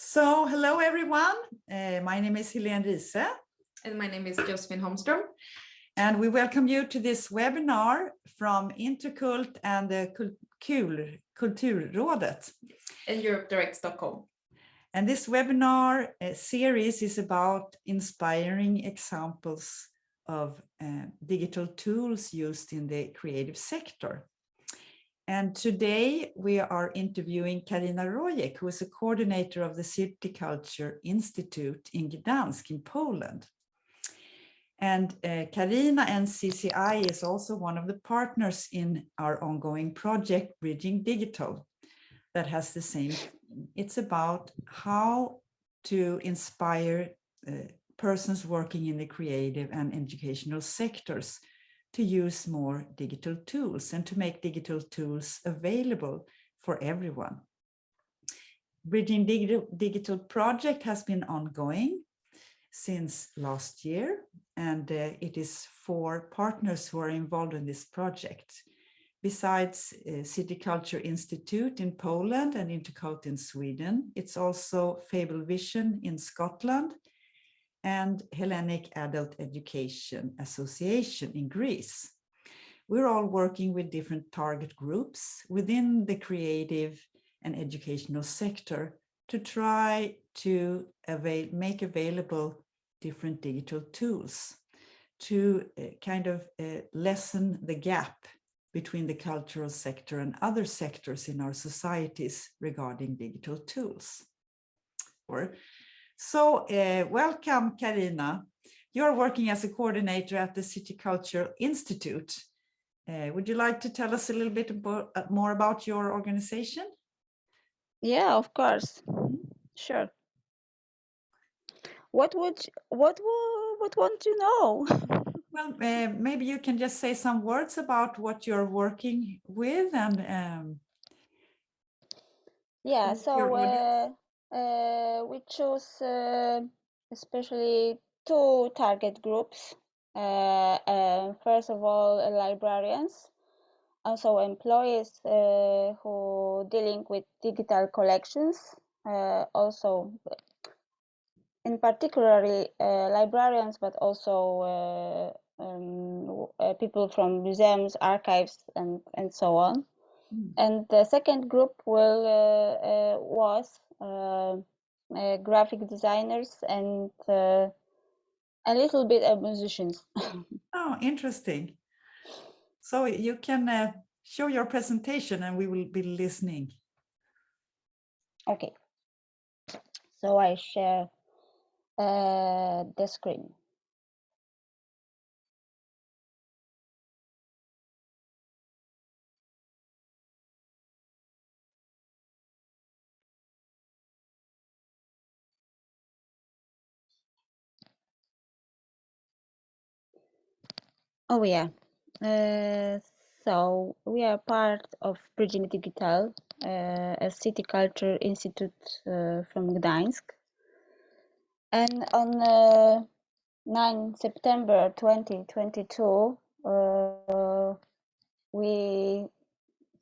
So, hello everyone. My name is Helen Riise. And my name is Josefin Holmström. And we welcome you to this webinar from Intercult and Kulturrådet. And Europa Direkt Stockholm. And this webinar series is about inspiring examples of digital tools used in the creative sector. And today we are interviewing Karina Rojek, who is a coordinator of the City Culture Institute in Gdansk in Poland. And Karina and CCI is also one of the partners in our ongoing project, Bridging Digital, that has the same theme. It's about how to inspire persons working in the creative and educational sectors to use more digital tools and to make digital tools available for everyone. Bridging Digital project has been ongoing since last year, and it is 4 partners who are involved in this project. Besides City Culture Institute in Poland and Intercult in Sweden, it's also Fable Vision in Scotland and Hellenic Adult Education Association in Greece. We're all working with different target groups within the creative and educational sector to try to make available different digital tools to lessen the gap between the cultural sector and other sectors in our societies regarding digital tools. So welcome, Karina. You're working as a coordinator at the City Culture Institute. Would you like to tell us a little bit more about your organization? Yeah, of course. Sure. What want you know? Well, maybe you can just say some words about what you're working with and yeah, so we chose especially 2 target groups. First of all, librarians, also employees who dealing with digital collections, also in particularly librarians, but also people from museums, archives, and so on. And the second group was graphic designers and a little bit of musicians. Oh, interesting. So you can show your presentation and we will be listening. Okay. So I share the screen. Oh yeah. So we are part of Bridging Digital, a City Culture Institute from Gdańsk. And on 9 September 2022, we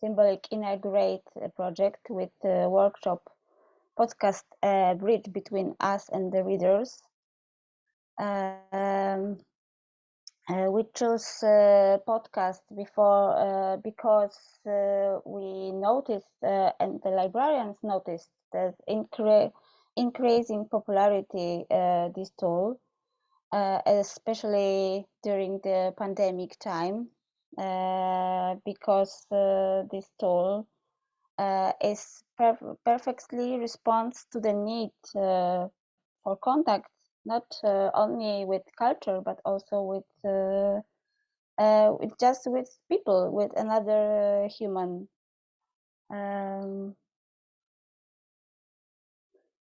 symbolic inaugurate a project with a workshop podcast bridge between us and the readers. We chose podcast before because we noticed and the librarians noticed that increasing popularity this tool, especially during the pandemic time, because this tool is perfectly responds to the need for contact, not only with culture, but also with just with people, with another human.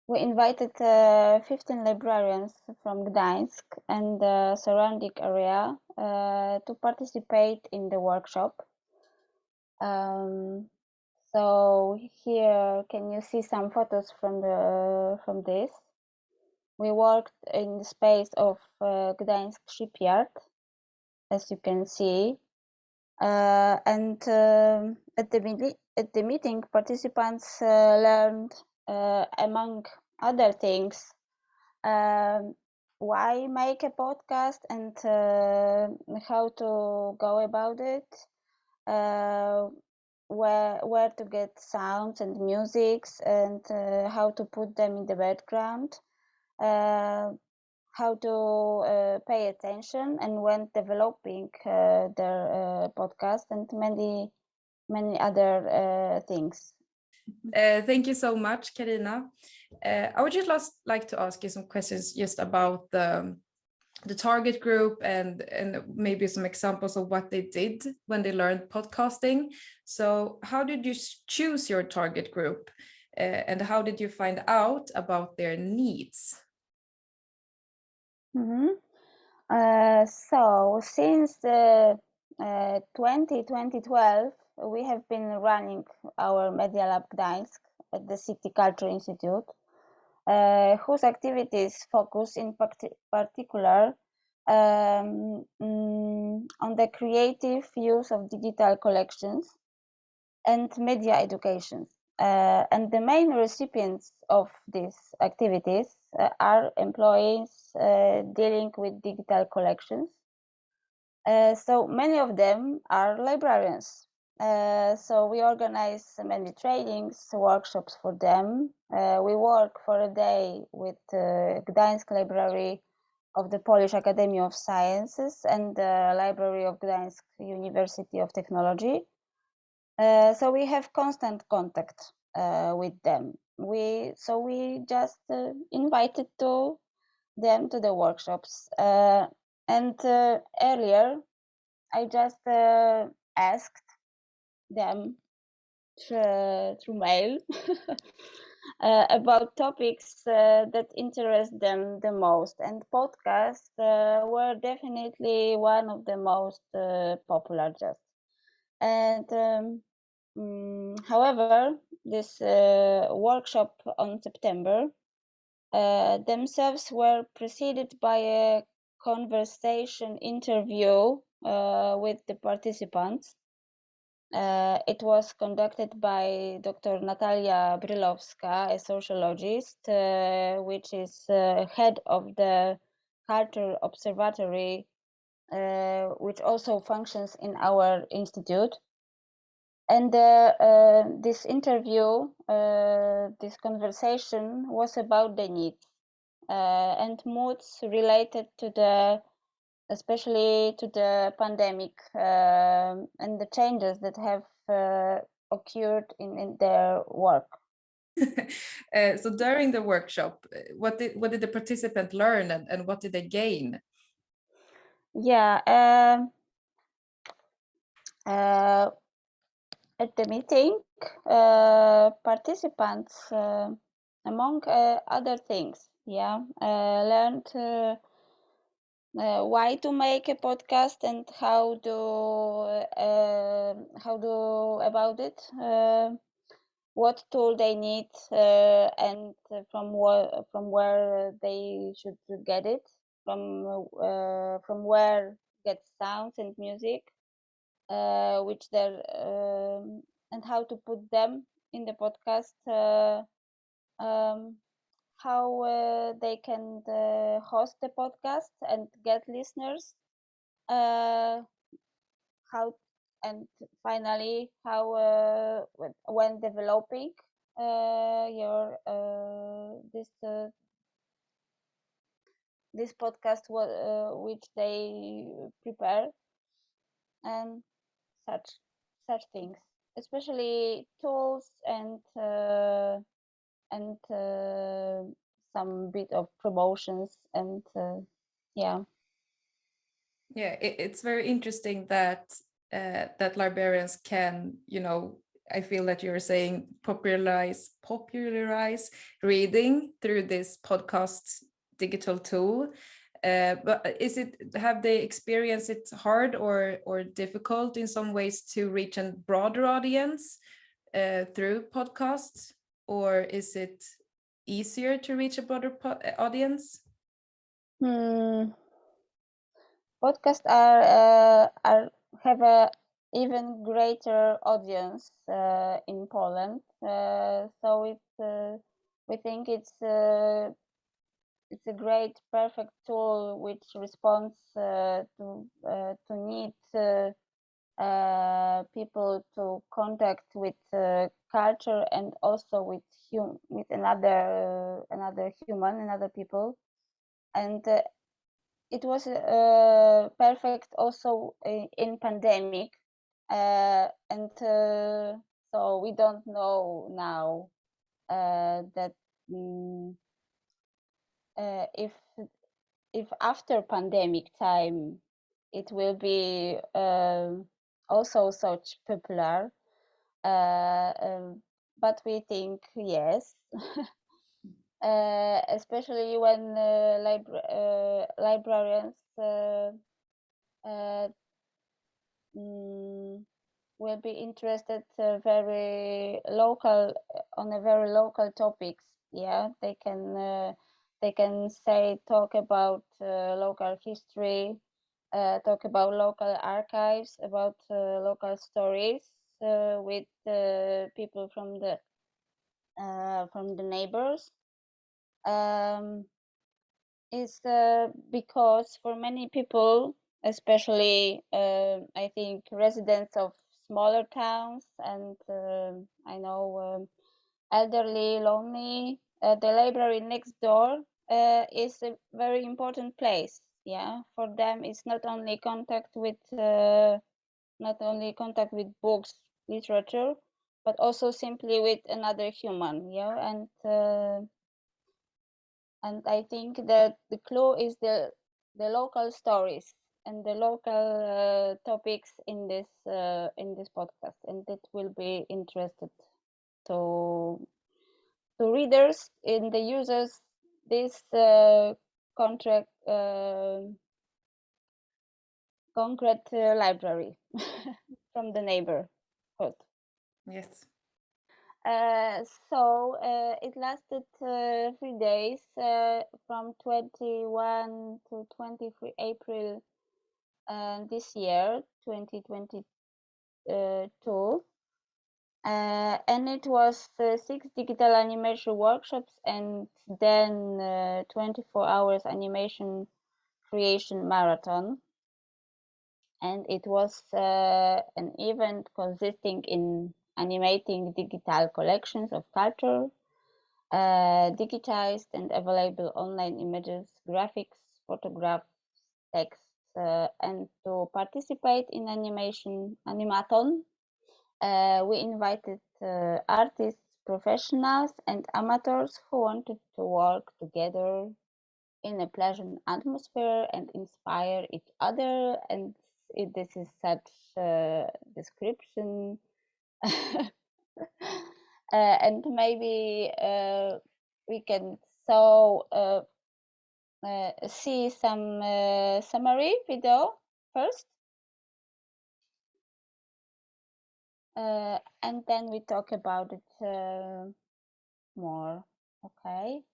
We invited 15 librarians from Gdańsk and the surrounding area to participate in the workshop. So here, can you see some photos from this? We worked in the space of Gdańsk shipyard, as you can see, and at the meeting, participants learned, among other things. Why make a podcast and how to go about it, where to get sounds and musics, and how to put them in the background, how to pay attention and when developing their podcast, and many other things. Thank you so much, Karina. I would just like to ask you some questions just about the target group and maybe some examples of what they did when they learned podcasting. So how did you choose your target group, and how did you find out about their needs? So since 2012, we have been running our Media Lab Gdańsk at the City Culture Institute, whose activities focus in particular on the creative use of digital collections and media education. And the main recipients of these activities are employees dealing with digital collections. So many of them are librarians. So we organize many trainings, workshops for them. We work for a day with Gdańsk Library of the Polish Academy of Sciences and the Library of Gdańsk University of Technology. So we have constant contact with them. We just invited them to the workshops. And earlier, I just asked them through mail about topics that interest them the most, and podcasts were definitely one of the most popular just. And however, this workshop on September themselves were preceded by a conversation interview with the participants. It was conducted by Dr. Natalia Brylowska, a sociologist, which is head of the Culture Observatory, which also functions in our institute. And this interview, this conversation was about the needs and moods related to especially to the pandemic and the changes that have occurred in their work. So during the workshop, what did the participant learn, and what did they gain? Yeah, at the meeting, participants, among other things, learned why to make a podcast and how do about it, what tool they need, and from where they should get it, from where get sounds and music, which they're and how to put them in the podcast, how they can host the podcast and get listeners, how, and finally how when developing your this podcast which they prepare, and such things, especially tools and some bit of promotions and it's very interesting that that librarians can, I feel that you're saying popularize reading through this podcast digital tool. But have they experienced it hard or difficult in some ways to reach a broader audience through podcasts, or is it easier to reach a broader audience? Podcasts are have a even greater audience in Poland, so we think it's a great, perfect tool which responds to need people to contact with culture and also with another human, another people, and it was perfect also in pandemic, and so we don't know now that if after pandemic time it will be also such popular, but we think yes. Especially when librarians will be interested very local on a very local topics. Yeah, they can talk about local history, talk about local archives, about local stories with people from the neighbors. Is because for many people, especially I think residents of smaller towns, and I know elderly, lonely, the library next door is a very important place. Yeah, for them it's not only contact with books, literature, but also simply with another human. Yeah, and I think that the clue is the local stories and the local topics in this podcast, and that will be interested to readers and the users this concrete library from the neighborhood. Yes. So it lasted 3 days from 21 to 23 April this year, 2022. And it was 6 digital animation workshops and then 24 hours animation creation marathon. And it was an event consisting in animating digital collections of culture, digitized and available online images, graphics, photographs, text, and to participate in animathon, we invited artists, professionals, and amateurs who wanted to work together in a pleasant atmosphere and inspire each other. And this is such description. And maybe we can see some summary video first, and then we talk about it more. Okay.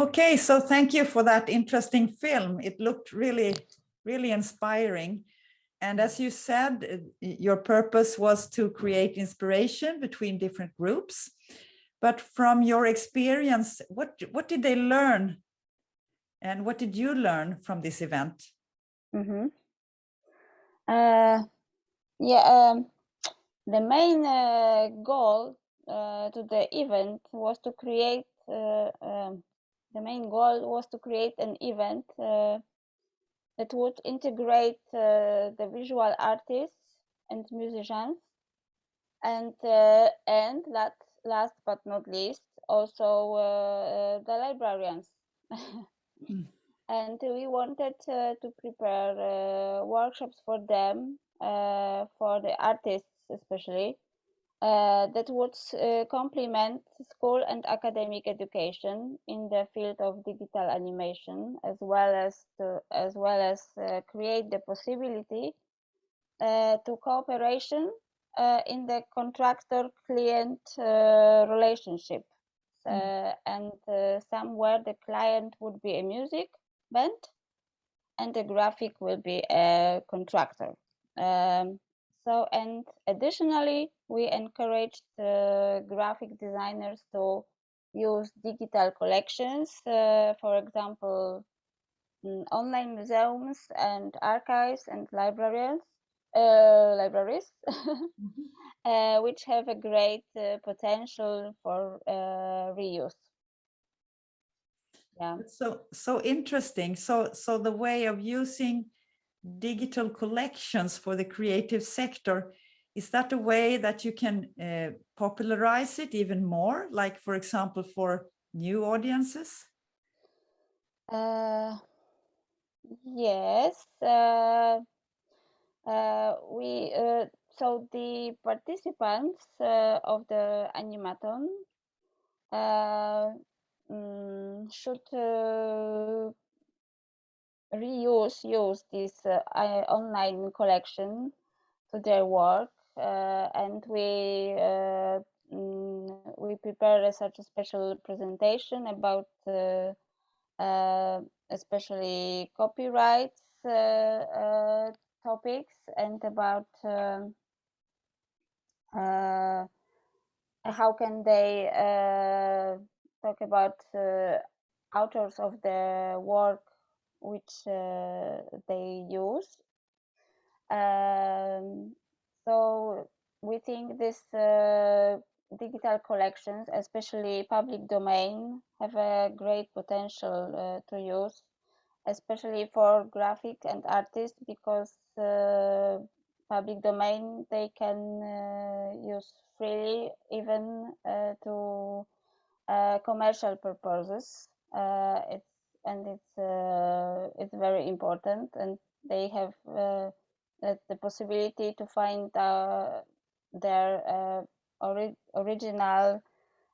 Okay, so thank you for that interesting film. It looked really, really inspiring. And as you said, your purpose was to create inspiration between different groups. But from your experience, what did they learn? And what did you learn from this event? Mm-hmm. The main goal to the event was to create. The main goal was to create an event that would integrate the visual artists and musicians, and last but not least, also the librarians. And we wanted to prepare workshops for them, for the artists especially, that would complement school and academic education in the field of digital animation, as well as create the possibility to cooperation in the contractor-client relationship. And somewhere the client would be a music band and the graphic will be a contractor. And additionally, we encouraged graphic designers to use digital collections, for example, online museums and archives and libraries, which have a great potential for reuse. Yeah. So interesting. So the way of using digital collections for the creative sector, is that a way that you can popularize it even more, like for example for new audiences? Yes. So the participants of the animathon should use this online collection to their work, and we prepare such a special presentation about especially copyrights topics, and about how can they talk about authors of the work which they use. So we think this digital collections, especially public domain, have a great potential to use, especially for graphic and artists, because public domain they can use freely, even to commercial purposes. It's very important, and they have the possibility to find their original,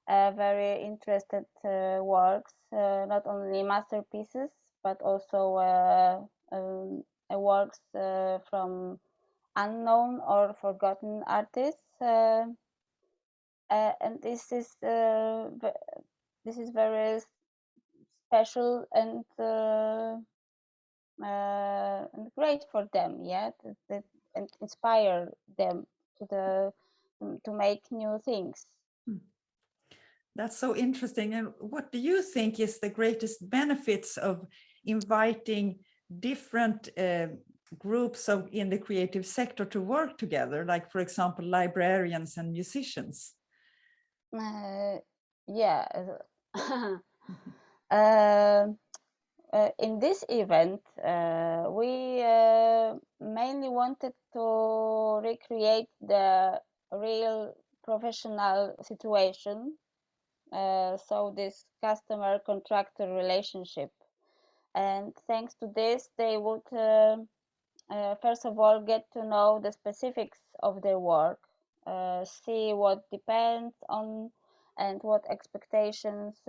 very interested works, not only masterpieces, but also works from unknown or forgotten artists. And this is very special and great for them, yeah, and inspire them to make new things. That's so interesting. And what do you think is the greatest benefits of inviting different groups in the creative sector to work together, like for example librarians and musicians? Yeah. In this event, we mainly wanted to recreate the real professional situation, so this customer contractor relationship. And thanks to this, they would first of all get to know the specifics of their work, see what depends on and what expectations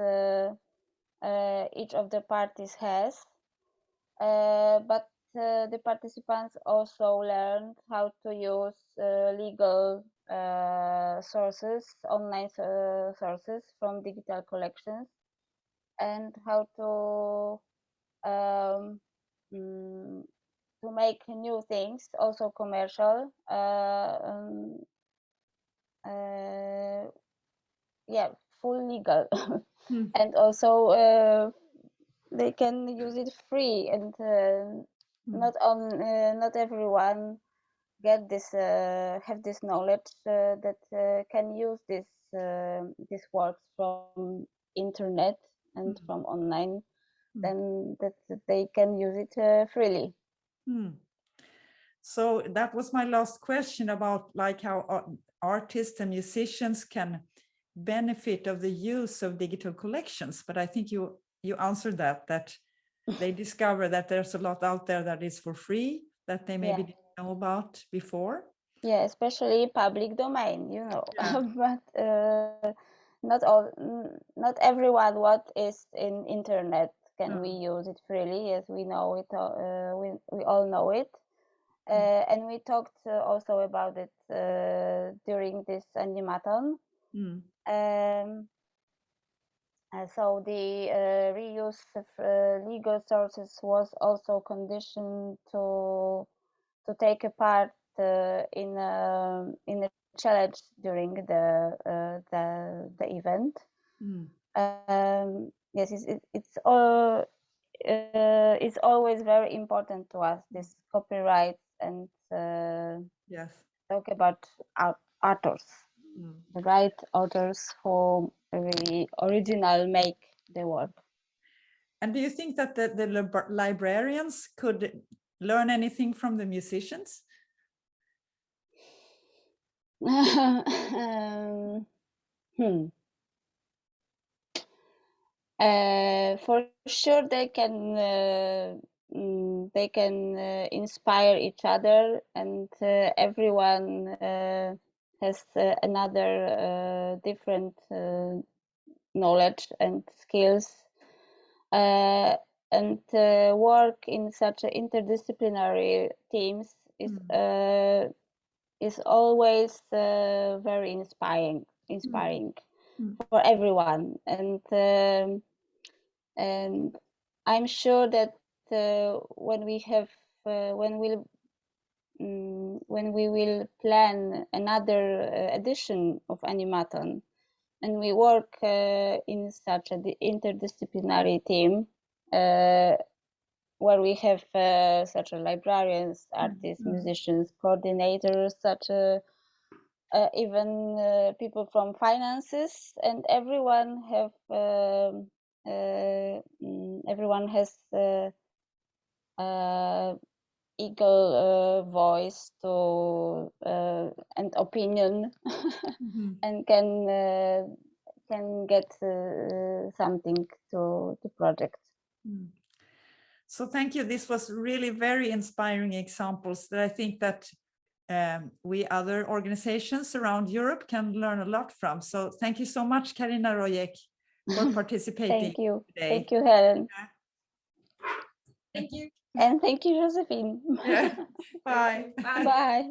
each of the parties has. But the participants also learned how to use legal sources, online sources from digital collections, and how to make new things, also commercial. Yeah, full legal, and also they can use it free, and not everyone get this have this knowledge that can use this works from internet and from online, then that they can use it freely. So that was my last question about like how artists and musicians can benefit of the use of digital collections. But I think you answered that they discover that there's a lot out there that is for free that they maybe didn't know about before. Yeah, especially public domain, you know. Yeah. But not everyone what is in internet can we use it freely, as we know it. We all know it. And we talked also about it during this animathon. So the reuse of legal sources was also conditioned to take a part in a challenge during the event. Yes, it's always very important to us, this copyright, and talk about authors, the right authors who really original make the work. And do you think that the librarians could learn anything from the musicians? For sure, they can inspire each other, and everyone has another different knowledge and skills, and work in such interdisciplinary teams is always very inspiring for everyone, and I'm sure that when we will plan another edition of Animathon, and we work in such an interdisciplinary team where we have such a librarians, artists, musicians, coordinators, such a even people from finances, and everyone has equal voice to and opinion, and can get something to project. So thank you. This was really very inspiring examples that I think that we other organizations around Europe can learn a lot from. So thank you so much, Karina Rojek, for participating. Thank you. Today. Thank you, Helen. Thank you. And thank you, Josephine. Yeah. Bye. Bye.